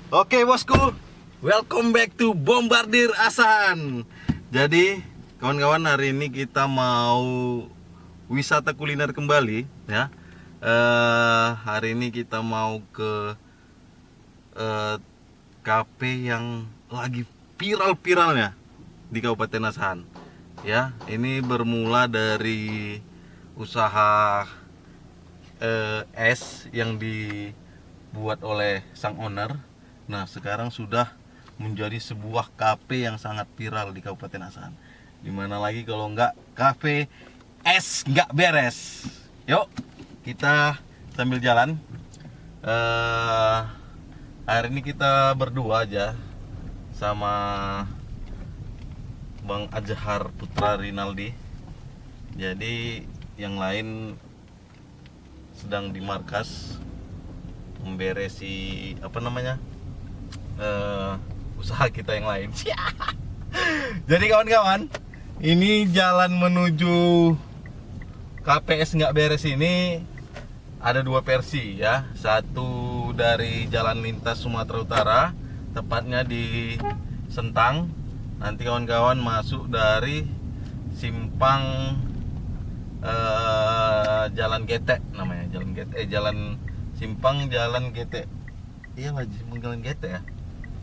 Oke bosku, welcome back to Bombardir Asan. Jadi kawan-kawan, hari ini kita mau wisata kuliner kembali ya. Hari ini kita mau ke kafe yang lagi viral-viralnya di Kabupaten Asahan. Ya, ini bermula dari usaha es yang dibuat oleh sang owner. Nah, sekarang sudah menjadi sebuah kafe yang sangat viral di Kabupaten Asahan. Dimana lagi kalau nggak kafe es nggak beres. Yuk, kita sambil jalan. Hari ini kita berdua aja sama Bang Ajhar Putra Rinaldi. Jadi yang lain sedang di markas memberesi usaha kita yang lain. Jadi kawan-kawan, ini jalan menuju KPS nggak beres ini ada dua versi ya. Satu dari jalan lintas Sumatera Utara, tepatnya di Sentang. Nanti kawan-kawan masuk dari simpang Jalan Getek namanya, Jalan Simpang Jalan Getek. Iya lah, Simpang Jalan Getek ya.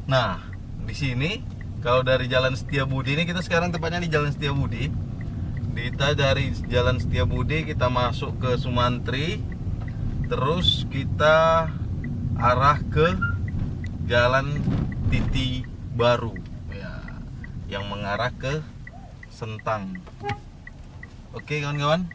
Nah, di sini kalau dari Jalan Setiabudi ini, kita sekarang tepatnya di Jalan Setiabudi. Dari Jalan Setiabudi kita masuk ke Sumantri, terus kita arah ke Jalan Titi Baru ya, yang mengarah ke Sentang. Oke kawan-kawan.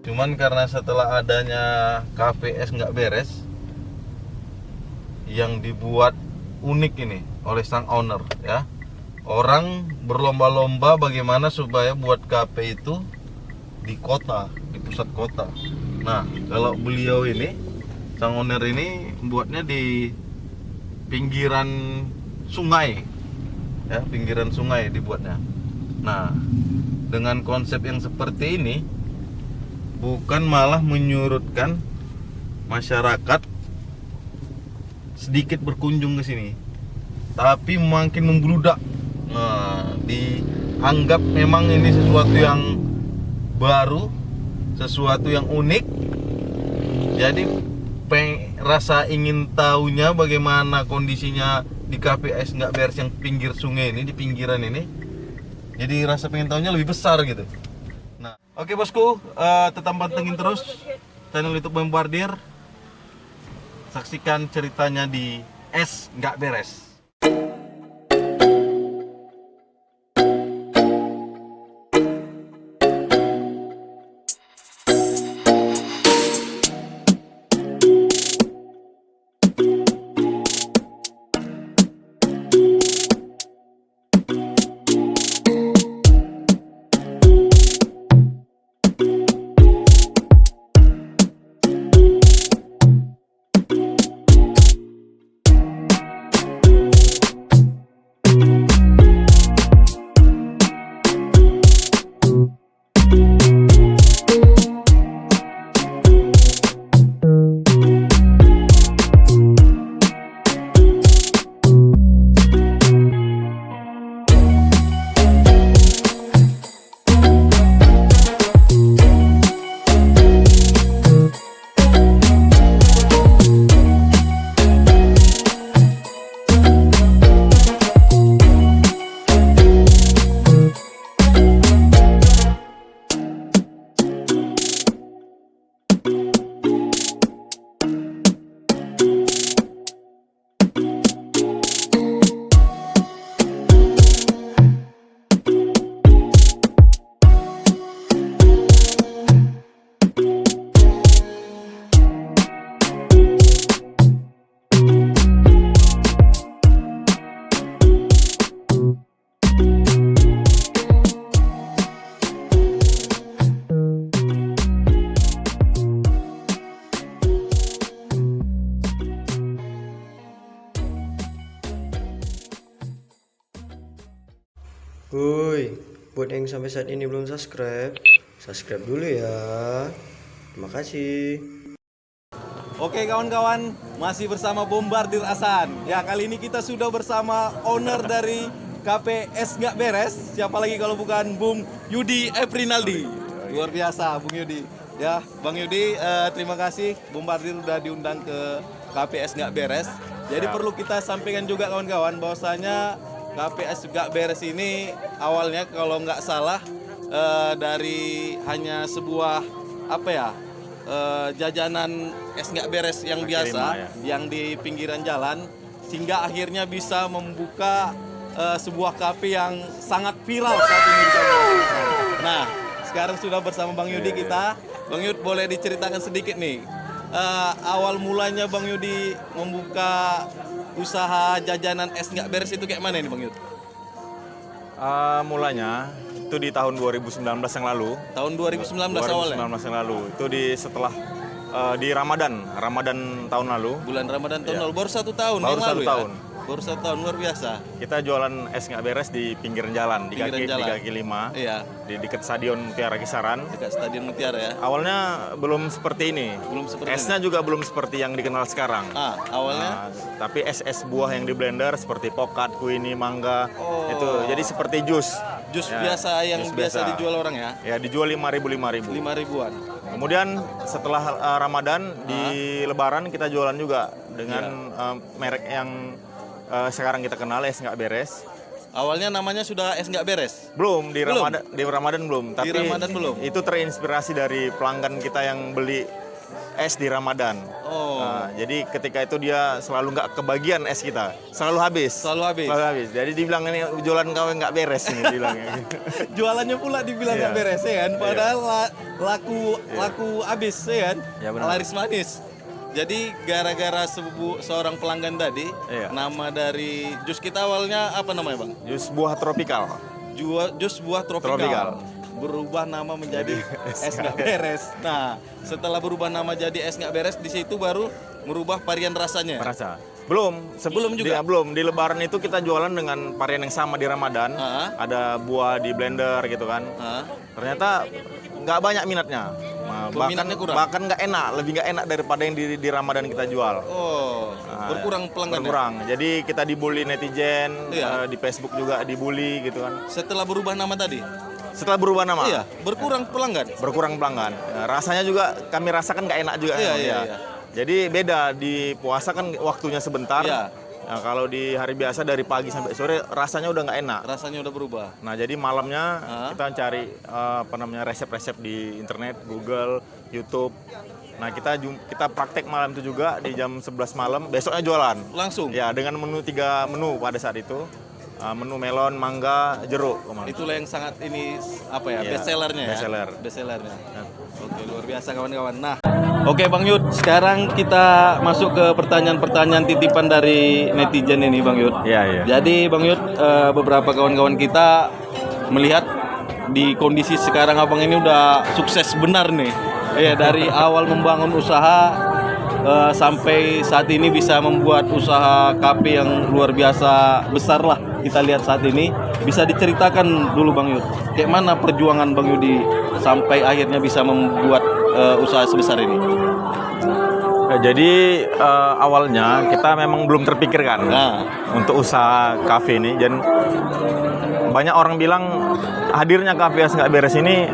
Cuman karena setelah adanya KPS nggak beres yang dibuat unik ini oleh sang owner ya, orang berlomba-lomba bagaimana supaya buat kafe itu di kota, di pusat kota. Nah, kalau beliau ini, sang owner ini buatnya di pinggiran sungai ya, pinggiran sungai dibuatnya. Nah, dengan konsep yang seperti ini bukan malah menyurutkan masyarakat sedikit berkunjung ke sini, tapi makin membludak. Nah, dianggap memang ini sesuatu yang baru, sesuatu yang unik. Jadi rasa ingin tahunya bagaimana kondisinya di KPS nggak beres yang pinggir sungai ini, di pinggiran ini. Jadi rasa pengen tahunya lebih besar gitu. Nah, oke bosku, tetap pantengin terus channel YouTube Bombardir. Saksikan ceritanya di Es Nggak Beres. Woi, buat yang sampai saat ini belum subscribe, subscribe dulu ya. Terima kasih. Oke kawan-kawan, masih bersama Bombardir Hasan. Ya, kali ini kita sudah bersama owner dari KPS Nggak Beres. Siapa lagi kalau bukan Bung Yudi Eprinaldi. Luar biasa Bung Yudi. Ya, Bang Yudi, terima kasih Bombardir udah diundang ke KPS Nggak Beres. Jadi perlu kita sampaikan juga kawan-kawan bahwasanya KPS Nggak Beres ini awalnya kalau nggak salah dari hanya sebuah jajanan es nggak beres yang biasa yang di pinggiran jalan, sehingga akhirnya bisa membuka sebuah kafe yang sangat viral saat ini. Nah, sekarang sudah bersama Bang Yudi kita. Bang Yudi, boleh diceritakan sedikit nih awal mulanya Bang Yudi membuka usaha jajanan es nggak beres itu kayak mana nih Bang Yudi? Mulanya itu di tahun 2019 yang lalu. Tahun 2019 awalnya? 2019 yang lalu. Itu setelah di Ramadan tahun lalu. Bulan Ramadan tahun lalu, baru 1 tahun Baru yang 1 lalu tahun. Ya? Baru 1 tahun, luar biasa. Kita jualan es nggak beres di pinggir jalan, di kaki 5, Iya. di dekat Stadion Mutiara Kisaran. Dekat Stadion Mutiara ya? Awalnya belum seperti ini. Belum seperti Esnya juga belum seperti yang dikenal sekarang. Awalnya? Tapi es buah yang di blender seperti pokat, kuini, mangga, Oh. itu jadi seperti jus. Jus Ya, biasa yang jus biasa dijual orang ya? Ya, dijual 5.000. 5.000-an. Kemudian setelah Ramadan di Lebaran kita jualan juga dengan merek yang sekarang kita kenal, es nggak beres. Awalnya namanya sudah es nggak beres? Belum di Ramadan belum. Tapi Ramadan belum? Itu terinspirasi dari pelanggan kita yang beli es di Ramadan. Oh. Jadi ketika itu dia selalu nggak kebagian es kita, selalu habis. Selalu habis. Jadi dibilang ini jualan kau nggak beres ini bilangnya. Jualannya pula dibilang nggak beres ya kan? Padahal laku habis ya kan? Ya, benar. Laris manis. Jadi gara-gara seorang pelanggan tadi, nama dari jus kita awalnya apa namanya Bang? Jus buah tropikal. Jus buah tropikal. Berubah nama menjadi es nggak beres. Nah, setelah berubah nama jadi es nggak beres, di situ baru merubah varian rasanya. Rasa. Belum, Sebelum juga? Belum, di Lebaran itu kita jualan dengan varian yang sama di Ramadan. Ada buah di blender gitu kan. Ternyata nggak banyak minatnya. Bahkan nggak enak, lebih nggak enak daripada yang di Ramadan kita jual. Oh, berkurang pelanggan. Berkurang. Jadi kita dibully netizen, di Facebook juga dibully gitu kan. Setelah berubah nama tadi? Setelah berubah nama? Iya, berkurang pelanggan. Berkurang pelanggan. Rasanya juga kami rasakan nggak enak juga. Iya. Jadi beda, di puasa kan waktunya sebentar. Iya. Nah, kalau di hari biasa dari pagi sampai sore rasanya udah nggak enak. Rasanya udah berubah. Nah, jadi malamnya kita cari resep-resep di internet, Google, YouTube. Nah, kita praktek malam itu juga di jam 11 malam, besoknya jualan. Langsung? Ya, dengan 3 menu pada saat itu. Menu melon, mangga, jeruk. Itulah yang sangat best sellernya ya? Best sellernya. Oke, luar biasa kawan-kawan. Nah, oke Bang Yud, sekarang kita masuk ke pertanyaan-pertanyaan titipan dari netizen ini Bang Yud. Iya. Jadi Bang Yud, beberapa kawan-kawan kita melihat di kondisi sekarang Abang ini udah sukses benar nih. Ya, dari awal membangun usaha sampai saat ini bisa membuat usaha kafe yang luar biasa besar lah kita lihat saat ini. Bisa diceritakan dulu Bang Yud, kayak mana perjuangan Bang Yudi sampai akhirnya bisa membuat usaha sebesar ini? Jadi awalnya kita memang belum terpikirkan untuk usaha kafe ini, dan banyak orang bilang hadirnya KPS Nggak Beres ini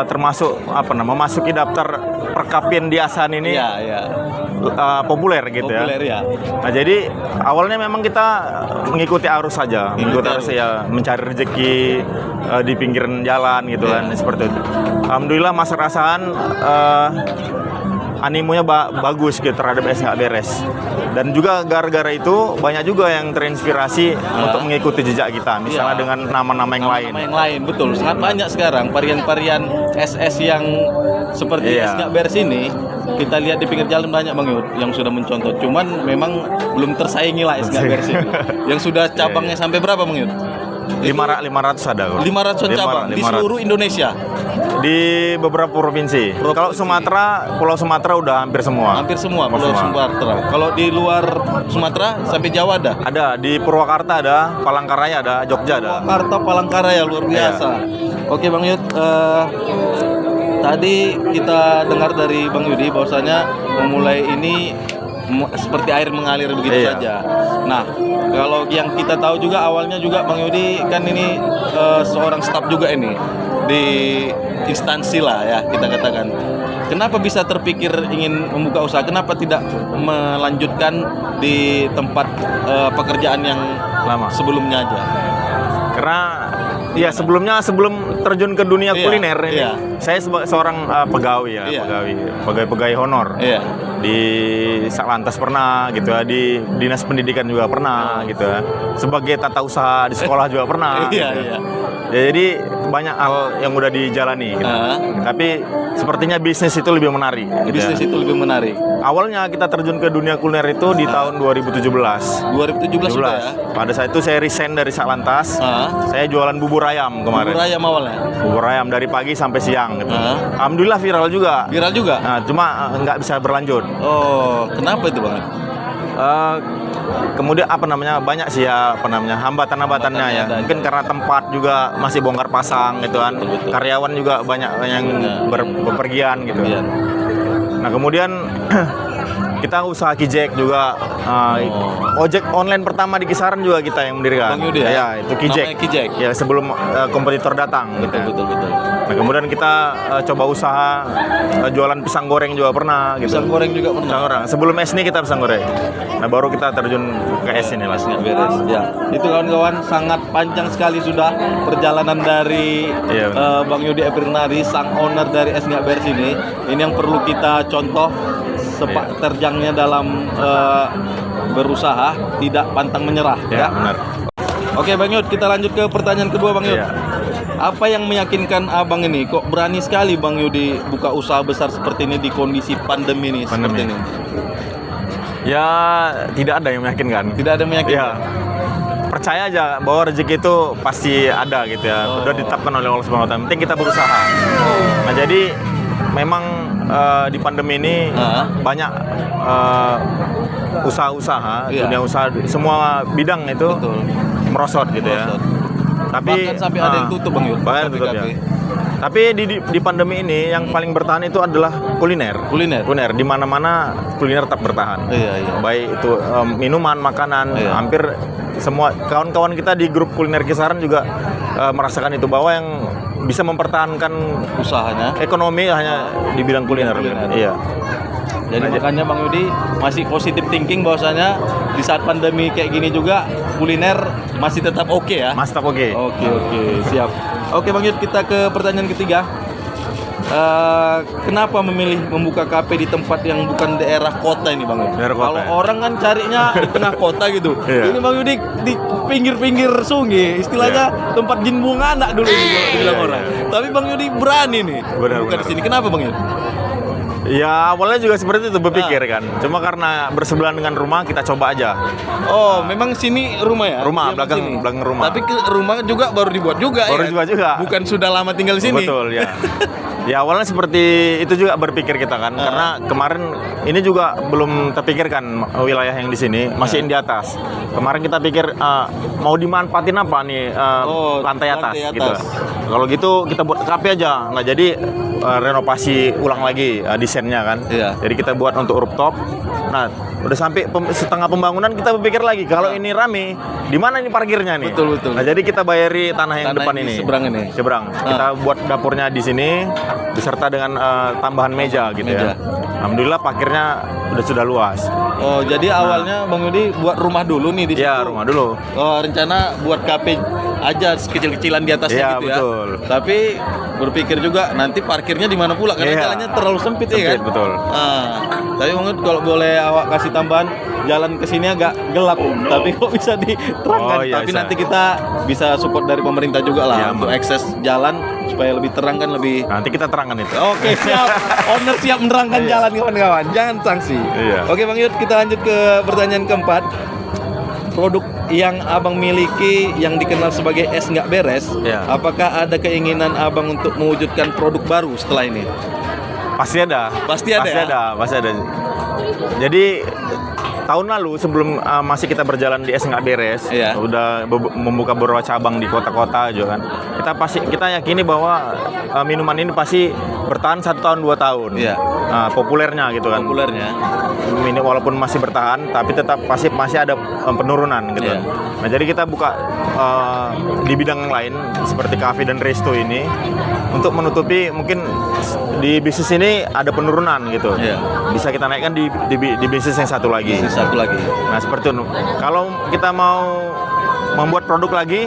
termasuk memasuki daftar perkapian di Hasan ini. Populer gitu. Populer, ya. Nah, jadi awalnya memang kita mengikuti arus saja, mencari rezeki di pinggiran jalan gitu kan, seperti itu. Alhamdulillah masyarakat Hasan animonya bagus gitu terhadap es nggak beres, dan juga gara-gara itu banyak juga yang terinspirasi untuk mengikuti jejak kita, misalnya dengan nama-nama yang lain. Nama yang lain, betul, sangat banyak sekarang varian-varian es yang seperti es nggak beres ini. Kita lihat di pinggir jalan banyak Bang Yud yang sudah mencontoh, cuman memang belum tersaingi lah es nggak beres ini. Yang sudah cabangnya sampai berapa Bang Yud? 500 ada kok. 500 cabang di seluruh Indonesia. Di beberapa provinsi. Kalau Sumatera, Pulau Sumatera udah hampir semua. Hampir semua Pulau Semua. Sumatera. Kalau di luar Sumatera sampai Jawa ada. Ada di Purwakarta ada, Palangkaraya ada, Jogja ada. Purwakarta, Palangkaraya luar biasa. Oke Bang Yud, tadi kita dengar dari Bang Yudi bahwasanya memulai ini seperti air mengalir begitu Iya. saja. Nah, kalau yang kita tahu juga awalnya juga Bang Yudi kan ini seorang staf juga ini di instansi lah ya kita katakan. Kenapa bisa terpikir ingin membuka usaha? Kenapa tidak melanjutkan di tempat pekerjaan yang Lama. sebelumnya aja? Karena ya sebelum terjun ke dunia Iya, kuliner ini, iya. saya seorang pegawai ya, Iya. pegawai honor. Iya. Di Satlantas pernah gitu ya, di Dinas Pendidikan juga pernah gitu ya. Sebagai tata usaha di sekolah juga pernah. Iya, gitu. iya. Ya, jadi banyak hal yang udah dijalani gitu. Tapi sepertinya bisnis itu lebih menarik. Gitu Bisnis ya. itu lebih menarik. Awalnya kita terjun ke dunia kuliner itu di tahun 2017. 2017 sudah ya. Pada saat itu saya resign dari Satlantas. Saya jualan bubur ayam kemarin. Bubur ayam awalnya. Bubur ayam dari pagi sampai siang gitu. Ah. Alhamdulillah viral juga. Viral juga. Nah, cuma nggak bisa berlanjut. Oh, kenapa itu Bang? Kemudian banyak sih ya hambatan-hambatannya ya. ada. Mungkin karena tempat juga masih bongkar pasang gitu kan. Betul. Karyawan juga banyak yang bepergian gitu. Iya. Nah kemudian kita usaha Kijek juga. Ojek online pertama di Kisaran juga kita yang mendirikan. Bang Yudi ya? Ya, itu Kijek. Namanya Kijek. Ya sebelum kompetitor datang. Gitu. Betul. Nah kemudian kita coba usaha jualan pisang goreng juga pernah. Gitu. Pisang goreng juga pernah. Pisang goreng. Sebelum es ini kita pisang goreng. Nah baru kita terjun ke es ini lah. Nggak beres. Ya. Itu kawan-kawan sangat panjang sekali sudah perjalanan dari Iya, Bang Yudi Epirnari, sang owner dari Es Nggak Beres ini. Ini yang perlu kita contoh sepak terjangnya dalam berusaha, tidak pantang menyerah. Ya, benar. Oke Bang Yud, kita lanjut ke pertanyaan kedua Bang Yud. Iya. Apa yang meyakinkan abang ini? Kok berani sekali Bang Yudi buka usaha besar seperti ini di kondisi pandemi ini? Seperti ini. Ya tidak ada yang meyakinkan. Tidak ada yang meyakinkan. Ya. Percaya aja bahwa rezeki itu pasti ada gitu ya. Udah ditetapkan oleh Allah Subhanahu wa taala. Penting kita berusaha. Nah, jadi memang di pandemi ini banyak usaha-usaha, Iya. dunia usaha semua bidang itu Betul. merosot gitu Merosot. ya. Tapi Bahkan sampai ada yang tutup Bang Yud. bahkan tutup ya. Kafe-kafe. Tapi di pandemi ini yang paling bertahan itu adalah kuliner. Kuliner. Di mana-mana kuliner tetap bertahan. Iya. Baik itu minuman, makanan, Iya. hampir semua kawan-kawan kita di grup kuliner Kisaran juga merasakan itu, bahwa yang bisa mempertahankan Usahanya. ekonomi hanya di bidang kuliner. Kuliner. Iya. Jadi makanya Bang Yudi masih positif thinking bahwasanya di saat pandemi kayak gini juga kuliner masih tetap oke ya. Mas tetap oke. Oke, siap. Oke Bang Yud, kita ke pertanyaan ketiga. Kenapa memilih membuka kafe di tempat yang bukan daerah kota ini Bang Yud? Daerah kota, Kalau ya. orang kan carinya di tengah kota gitu. Iya. Ini Bang Yudi di pinggir-pinggir sungai, istilahnya tempat jin bunga anak dulu ini kalau dibilang Iya, orang. iya. Tapi Bang Yudi berani nih Benar, buka di benar. sini. Kenapa Bang Yud? Ya awalnya juga seperti itu berpikir kan. Cuma karena bersebelahan dengan rumah kita coba aja. Oh, memang sini rumah ya? Rumah, Diam belakang- sini. belakang rumah. Tapi rumah juga baru dibuat juga Baru ya? dibuat juga. Bukan sudah lama tinggal di sini? Betul ya. Ya awalnya seperti itu juga berpikir kita kan, karena kemarin ini juga belum terpikirkan wilayah yang di sini masih di atas. Kemarin kita pikir mau dimanfaatin apa nih lantai atas, lantai gitu. atas. Kalau gitu kita buat kafe aja. Nah jadi renovasi ulang lagi desainnya kan. Iya. Jadi kita buat untuk rooftop. Nah udah sampai setengah pembangunan kita berpikir lagi kalau ini rame, di mana ini parkirnya nih? Betul. Nah jadi kita bayari tanah yang Tanah depan yang di ini. seberang ini. Seberang. Kita buat dapurnya di sini beserta dengan tambahan meja gitu Meja. ya. Alhamdulillah parkirnya sudah luas. Oh, jadi awalnya Bang Yudi buat rumah dulu nih di situ? Ya rumah dulu. Oh, rencana buat kafe aja kecil-kecilan di atasnya Iya, gitu ya? betul. Tapi berpikir juga nanti parkirnya di mana pula? Karena Iya. jalannya terlalu sempit ya kan? Sempit, betul. Tapi Bang Yudi kalau boleh awak kasih tambahan, jalan ke sini agak gelap, tapi kok bisa diterangkan? Oh, iya, Tapi bisa. nanti kita bisa support dari pemerintah juga lah Iya, untuk aman. akses jalan supaya lebih terang kan lebih. Nanti kita terangkan itu. Oke, siap. Owner siap menerangkan Iya. jalan kawan-kawan. Jangan sanksi. Iya. Oke Bang Yud, kita lanjut ke pertanyaan keempat. produk yang abang miliki yang dikenal sebagai es nggak beres, Ya. apakah ada keinginan abang untuk mewujudkan produk baru setelah ini? Pasti ada. Pasti ada ya? Pasti ada. Jadi tahun lalu sebelum masih kita berjalan di es nggak beres, Iya. udah membuka beberapa cabang di kota-kota juga kan. Kita yakini bahwa minuman ini pasti bertahan 1 tahun 2 tahun. Iya. Populernya gitu kan. Populernya. Ini walaupun masih bertahan, tapi tetap masih ada penurunan gitu. Iya. Nah jadi kita buka di bidang yang lain seperti kafe dan resto ini untuk menutupi mungkin di bisnis ini ada penurunan gitu. Iya. Bisa kita naikkan di bisnis yang satu lagi. Bisnis satu lagi. Nah seperti itu. Kalau kita mau membuat produk lagi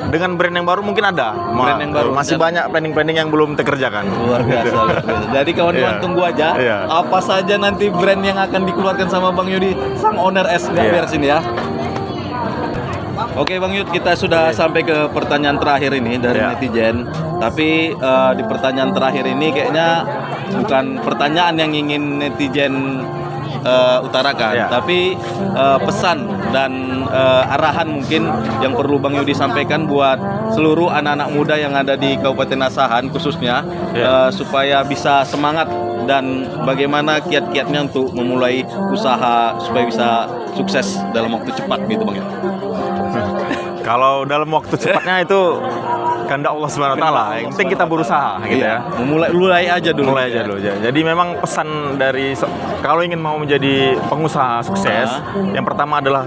dengan brand yang baru mungkin ada. Brand yang baru. Masih banyak planning-planning yang belum terkerjakan. Luar biasa, luar biasa. Jadi kawan-kawan Iya. tunggu aja Iya. apa saja nanti brand yang akan dikeluarkan sama Bang Yudi, sang owner es nggak Iya. beres ini ya. Oke Bang Yud, kita sudah sampai ke pertanyaan terakhir ini dari Iya. netizen. Tapi di pertanyaan terakhir ini kayaknya bukan pertanyaan yang ingin netizen utarakan, Iya. tapi pesan dan arahan mungkin yang perlu Bang Yudi sampaikan buat seluruh anak-anak muda yang ada di Kabupaten Asahan khususnya, Iya. supaya bisa semangat dan bagaimana kiat-kiatnya untuk memulai usaha supaya bisa sukses dalam waktu cepat gitu Bang Yud. Kalau dalam waktu cepatnya itu kehendak Allah Subhanahu wa taala. Yang penting kita berusaha gitu ya. Mulai aja dulu. Mulai aja dulu. Jadi memang pesan dari kalau ingin mau menjadi pengusaha sukses, yang pertama adalah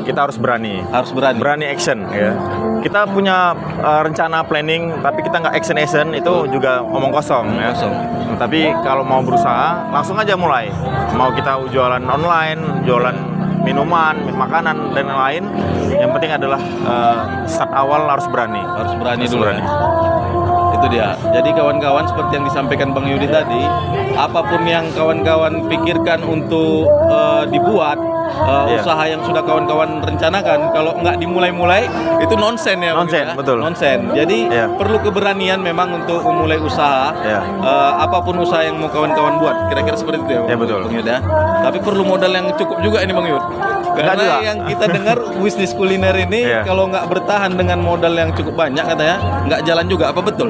kita harus berani. Harus berani. Berani action ya. Kita punya rencana planning tapi kita nggak action itu juga omong kosong ya. Kosong. Tapi kalau mau berusaha langsung aja mulai. Mau kita jualan online, jualan minuman, makanan dan lain, yang penting adalah start awal harus berani. Harus berani Harus dulu berani. ya. Itu dia. Jadi kawan-kawan seperti yang disampaikan Bang Yudi tadi, apapun yang kawan-kawan pikirkan untuk dibuat, Iya. usaha yang sudah kawan-kawan rencanakan, kalau nggak dimulai-mulai itu nonsen ya. Bang Nonsen, Yudi ya? betul. Nonsen. Jadi Iya. perlu keberanian memang untuk memulai usaha. Iya. Apapun usaha yang mau kawan-kawan buat, kira-kira seperti itu ya. Ya, betul. Bang Yudi ya. Tapi perlu modal yang cukup juga ini Bang Yud. Karena juga. yang kita dengar bisnis kuliner ini Iya. kalau nggak bertahan dengan modal yang cukup banyak katanya nggak jalan juga. Apa betul?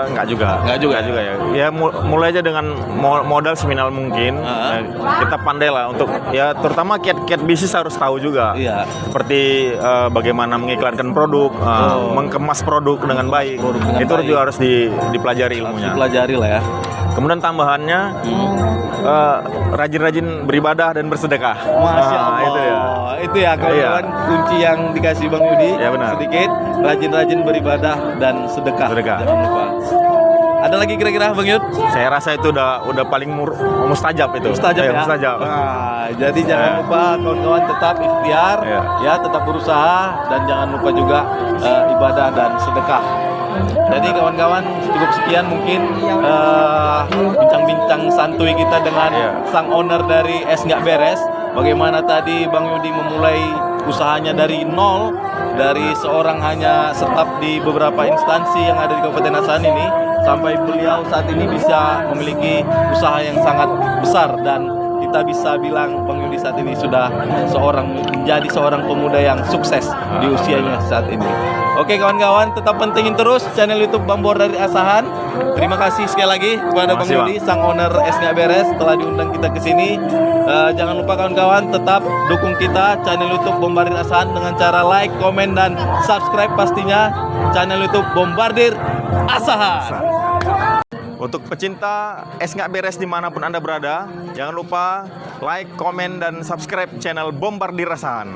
Enggak juga. Nggak juga ya. Ya mulai aja dengan modal seminimal mungkin. Kita pandai lah untuk ya terutama kiat-kiat bisnis harus tahu juga. Iya. Seperti bagaimana mengiklankan produk, mengemas produk dengan baik. Produk dengan Itu baik. juga harus dipelajari ilmunya. Dipelajari lah ya. Kemudian tambahannya rajin-rajin beribadah dan bersedekah. Masya Allah. Itu ya. Itu ya kawan-kawan kunci yang dikasih Bang Yudi. Ya, benar. Sedikit rajin-rajin beribadah dan sedekah. Sedekah. Jangan lupa. Ada lagi kira-kira Bang Yud? Saya rasa itu udah paling mustajab itu. Mustajab ya. Mustajab. Nah, jadi jangan Ya. lupa kawan-kawan tetap ikhtiar, Ya. ya tetap berusaha dan jangan lupa juga ibadah dan sedekah. Jadi kawan-kawan cukup sekian mungkin bincang-bincang santuy kita dengan Ya. sang owner dari Es Nggak Beres. Bagaimana tadi Bang Yudi memulai usahanya dari nol, dari seorang hanya staf di beberapa instansi yang ada di Kabupaten Asahan ini, sampai beliau saat ini bisa memiliki usaha yang sangat besar dan kita bisa bilang Bang Yudi saat ini sudah menjadi seorang pemuda yang sukses di usianya saat ini. Oke kawan-kawan, tetap pentingin terus channel YouTube Bang Bor dari Asahan. Terima kasih sekali lagi kepada Bang Makasih, Yudi, sang owner Es Nggak Beres telah diundang kita ke sini. Jangan lupa kawan-kawan tetap dukung kita channel YouTube Bombardir Asahan dengan cara like, komen dan subscribe pastinya channel YouTube Bombardir Asahan. Untuk pecinta Es Nggak Beres dimanapun Anda berada, jangan lupa like, komen, dan subscribe channel Bombardir Asahan.